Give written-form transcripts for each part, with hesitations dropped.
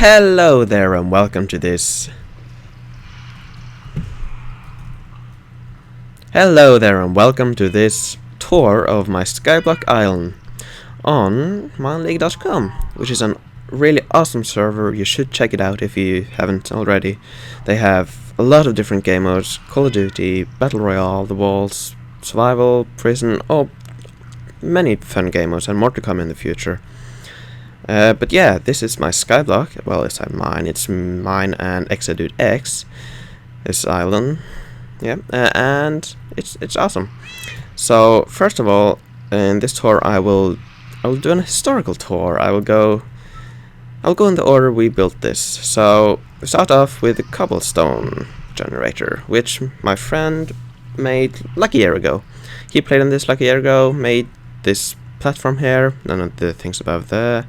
Hello there and welcome to this. Tour of my Skyblock island on mineleague.com, which is a really awesome server. You should check it out if you haven't already. They have a lot of different game modes: Call of Duty, Battle Royale, The Walls, Survival, Prison, many fun game modes and more to come in the future. But yeah, this is my Skyblock. Well, it's mine and Exadude X, this island. Yeah, and it's awesome. So first of all, in this tour, I will do an historical tour. I'll go in the order we built this. So we start off with the cobblestone generator, which my friend made like a year ago. He played on this like a year ago, made this platform here, none of the things above there,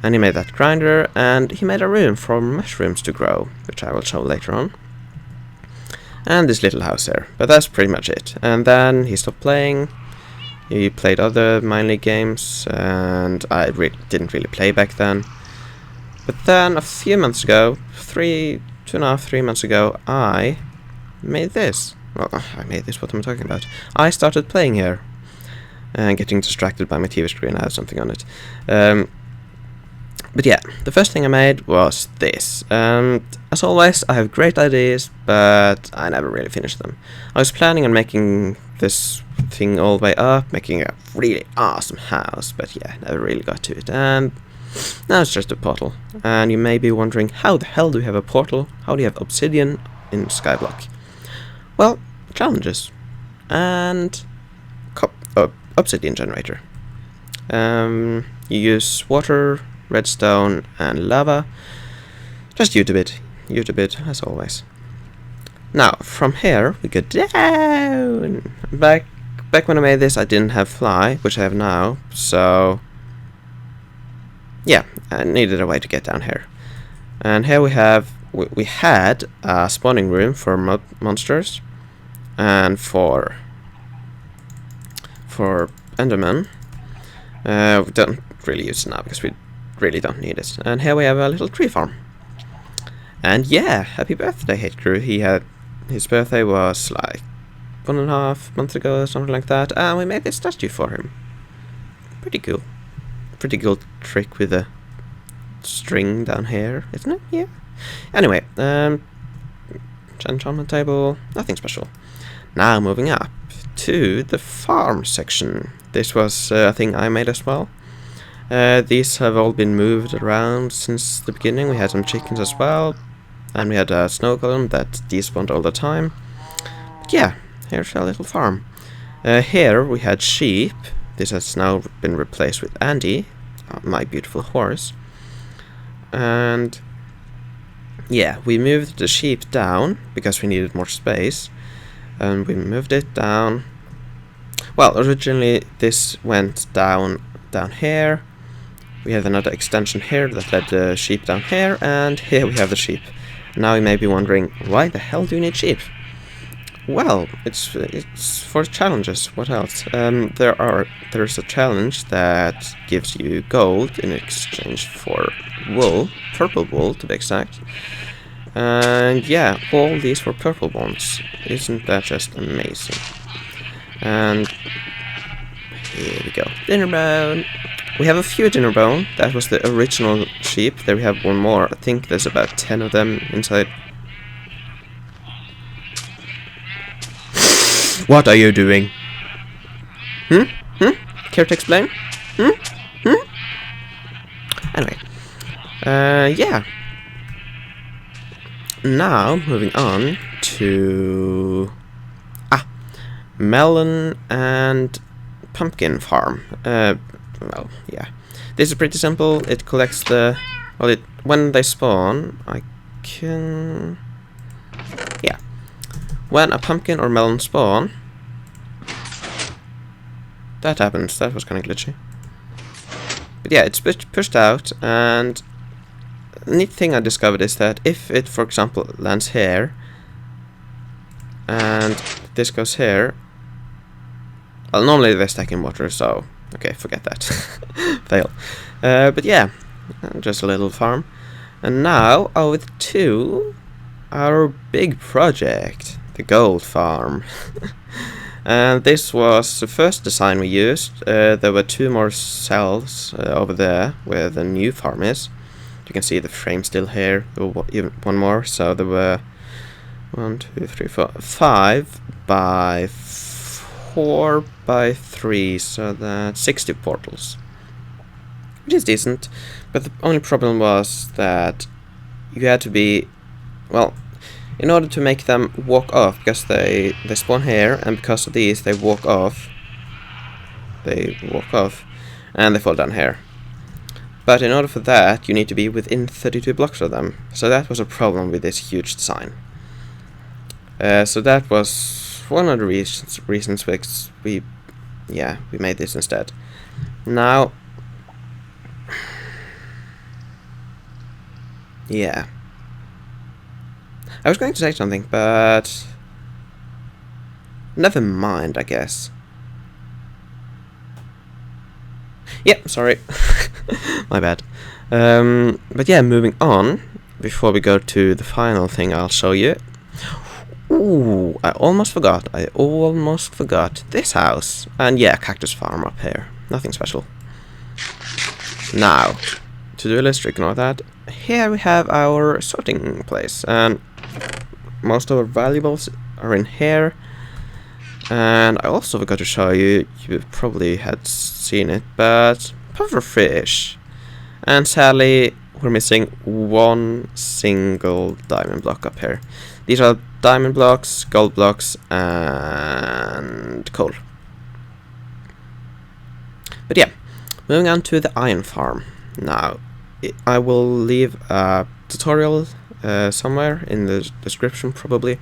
and he made that grinder, and he made a room for mushrooms to grow, which I will show later on. And this little house there, but that's pretty much it. And then he stopped playing. He played other Mineleague games, and I didn't really play back then. But then a few months ago, 3 months ago, I made this. Well, I made this, what am I talking about? I started playing here, and getting distracted by my TV screen. I had something on it. But yeah, the first thing I made was this. As always, I have great ideas, but I never really finished them. I was planning on making this thing all the way up, making a really awesome house, but yeah, never really got to it. And now it's just a portal. And you may be wondering, how the hell do you have a portal? How do you have obsidian in Skyblock? Well, challenges. And obsidian generator. You use water, redstone, and lava. Just YouTube it, as always. Now, from here, we go down. Back when I made this, I didn't have fly, which I have now, so yeah, I needed a way to get down here. And here we had a spawning room for monsters, and for endermen. We don't really use it now, because we really don't need it. And here we have a little tree farm. And yeah, happy birthday, Hate Crew. His birthday was like 1.5 months ago or something like that, and we made this statue for him. Pretty cool trick with a string down here, isn't it? Yeah. Anyway, enchantment table, nothing special. Now moving up to the farm section. This was a thing I made as well. These have all been moved around since the beginning. We had some chickens as well, and we had a snow golem that despawned all the time. But yeah, here's a little farm. Here we had sheep. This has now been replaced with Andy, my beautiful horse. And yeah, we moved the sheep down because we needed more space, and we moved it down. Well, originally this went down here. We have another extension here that led the sheep down here, and here we have the sheep. Now you may be wondering, why the hell do you need sheep? Well, it's for challenges. What else? There's a challenge that gives you gold in exchange for wool, purple wool to be exact. And yeah, all these were purple ones. Isn't that just amazing? And here we go. Dinner bone. We have a few dinner bone. That was the original sheep. There we have one more. I think there's about 10 of them inside. What are you doing? Care to explain? Anyway. Yeah. Now, moving on to melon and pumpkin farm. Well, yeah. This is pretty simple. It collects when they spawn, yeah. When a pumpkin or melon spawn, that happens. That was kind of glitchy. But yeah, it's pushed out, and the neat thing I discovered is that if it, for example, lands here, and this goes here, well, normally they stack in water, so okay, forget that. Fail. But yeah, just a little farm. And now over to our big project, the gold farm. And this was the first design we used. There were 2 more cells over there where the new farm is. You can see the frame still here. Even 1 more. So there were 1, 2, 3, 4, 5 by 4 by 3. So that's 60 portals, which is decent. But the only problem was that you had to be, well, in order to make them walk off, because they spawn here, and because of these they walk off, and they fall down here. But in order for that, you need to be within 32 blocks of them. So that was a problem with this huge design. So that was one of the reasons we made this instead. Now, yeah. I was going to say something, but never mind, I guess. Yep, sorry. My bad. But yeah, moving on, before we go to the final thing I'll show you. Ooh, I almost forgot. This house. And yeah, cactus farm up here. Nothing special. Now, to-do list, ignore that. Here we have our sorting place, and most of our valuables are in here. And I also forgot to show you, you probably had seen it, but pufferfish. And sadly, we're missing 1 single diamond block up here. These are diamond blocks, gold blocks, and coal. But yeah, moving on to the iron farm. Now, I will leave a tutorial somewhere in the description, probably,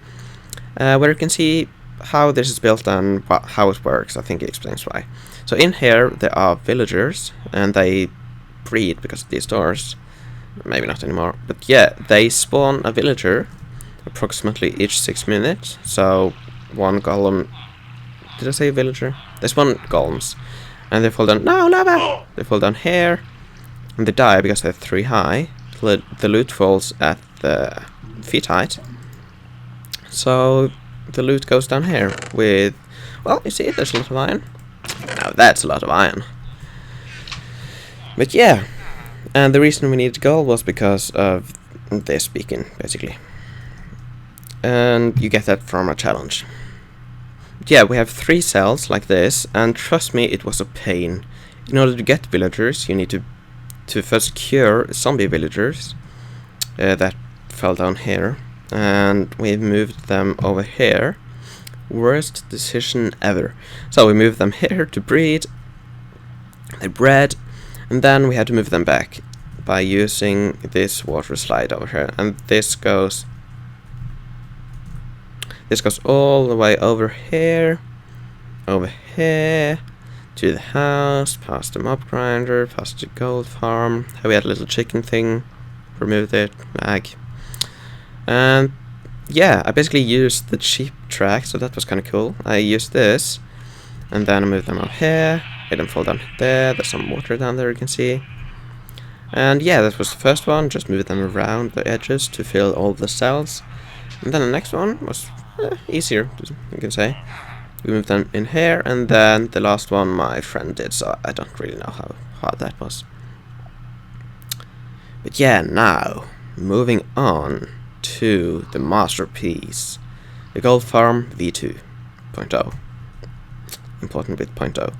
where you can see how this is built and how it works. I think it explains why. So in here there are villagers, and they breed because of these doors. Maybe not anymore, but yeah, they spawn a villager approximately each 6 minutes. So 1 golem. Did I say villager? They spawn golems, and they fall down. No, lava! They fall down here, and they die because they're 3 high. The loot falls at the feet height. So the loot goes down here with, well, you see, there's a lot of iron. Now that's a lot of iron. But yeah, and the reason we needed gold was because of this beacon, basically. And you get that from a challenge. But yeah, we have 3 cells like this, and trust me, it was a pain. In order to get villagers, you need to first cure zombie villagers that fell down here, and we moved them over here. Worst decision ever. So we moved them here to breed. They bred, and then we had to move them back by using this water slide over here, and this goes all the way over here, to the house, past the mob grinder, past the gold farm. We had a little chicken thing, removed it, ag. And yeah, I basically used the cheap track, so that was kind of cool. I used this, and then I moved them up here, made them fall down there. There's some water down there, you can see. And yeah, that was the first one, just moved them around the edges to fill all the cells. And then the next one was easier, you can say. We moved them in here, and then the last one my friend did, so I don't really know how hard that was. But yeah, now, moving on to the masterpiece, the gold farm v2.0. Important bit 0.0.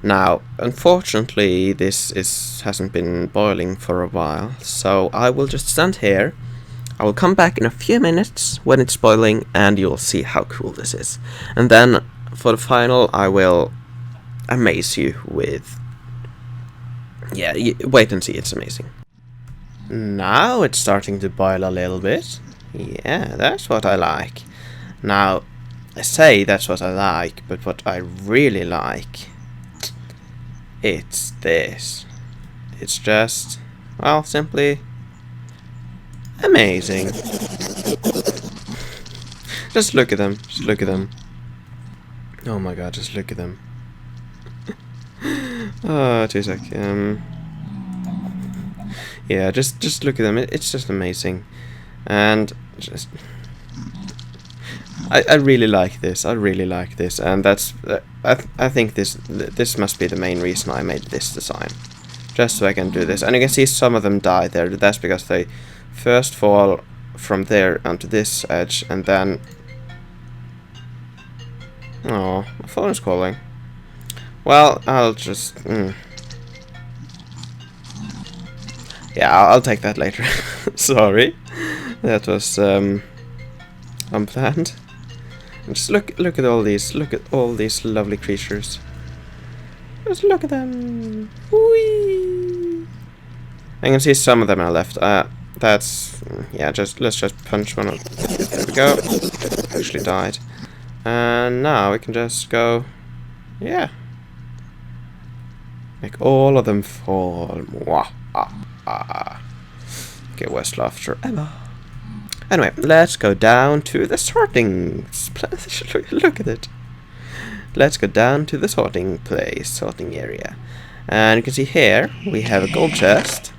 Now, unfortunately, this hasn't been boiling for a while, so I will just stand here. I will come back in a few minutes when it's boiling, and you'll see how cool this is. And then, for the final, I will amaze you with... Yeah, wait and see, it's amazing. Now it's starting to boil a little bit. Yeah, that's what I like. Now, I say that's what I like, but what I really like, it's this. It's just, well, simply amazing. Just look at them. Just look at them. Oh my god, just look at them. Oh, 2 seconds. Yeah, just look at them. It's just amazing, and just I really like this. I really like this, and that's I think this must be the main reason I made this design, just so I can do this. And you can see some of them die there. That's because they first fall from there onto this edge, and then oh, my phone is calling. Well, I'll just yeah, I'll take that later. Sorry, that was unplanned. And just look at all these. Look at all these lovely creatures. Just look at them. Whee! I can see some of them are left. That's yeah. Let's just punch one of. There we go. Actually died. And now we can just go. Yeah. Make all of them fall. Mwah, okay, worst laughter ever. Anyway, let's go down to the sorting place. Look at it. Let's go down to the sorting place, sorting area. And you can see here, we have a gold chest.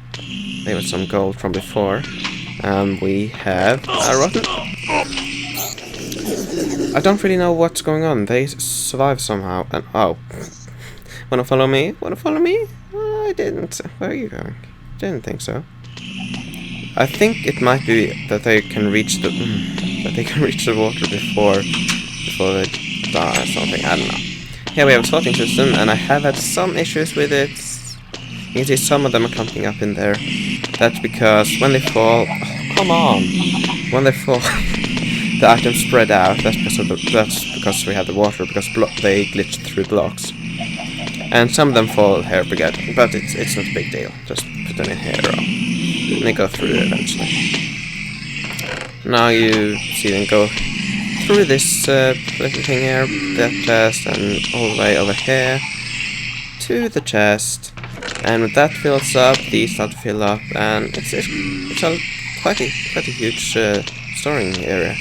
There was some gold from before. We have a rotten. I don't really know what's going on. They survived somehow. And oh. Wanna follow me? Wanna follow me? I didn't. Where are you going? Didn't think so. I think it might be that they can reach the water before they die or something. I don't know. Here we have a sorting system, and I have had some issues with it. You can see some of them are clumping up in there. That's because when they fall, oh, come on, when they fall, the items spread out. That's because we have the water, because they glitch through blocks. And some of them fall here, but it's not a big deal. Just put them in here, and they go through eventually. Now you see them go through this little thing here, that chest, and all the way over here to the chest. And when that fills up, these start to fill up, and it's a quite a huge storing area.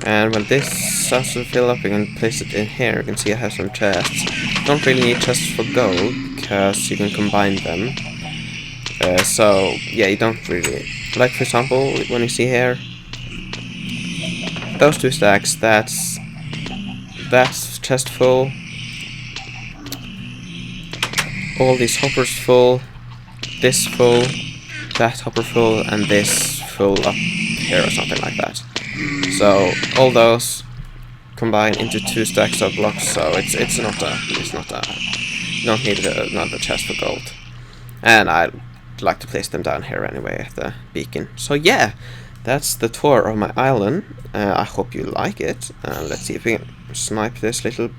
And when this starts to fill up, you can place it in here. You can see I have some chests. Don't really need chests for gold, because you can combine them. So, yeah, you don't really... Like, for example, when you see here, those two stacks, that's chest full. All these hoppers full. This full. That hopper full, and this full up here or something like that. So all those combine into 2 stacks of blocks. So it's not you don't need another chest for gold. And I'd like to place them down here anyway at the beacon. So yeah, that's the tour of my island. I hope you like it. Let's see if we can snipe this little.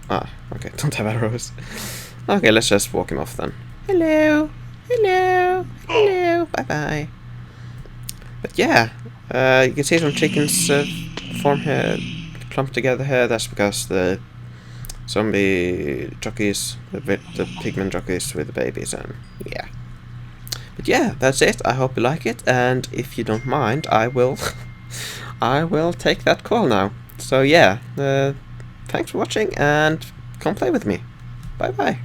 Okay, don't have arrows. Okay, let's just walk him off then. Hello, hello, hello, bye bye. But yeah, you can see some chickens form here, clumped together here. That's because the zombie jockeys, the pigmen jockeys with the babies, and yeah. But yeah, that's it. I hope you like it, and if you don't mind, I will take that call now. So yeah, thanks for watching, and come play with me. Bye bye.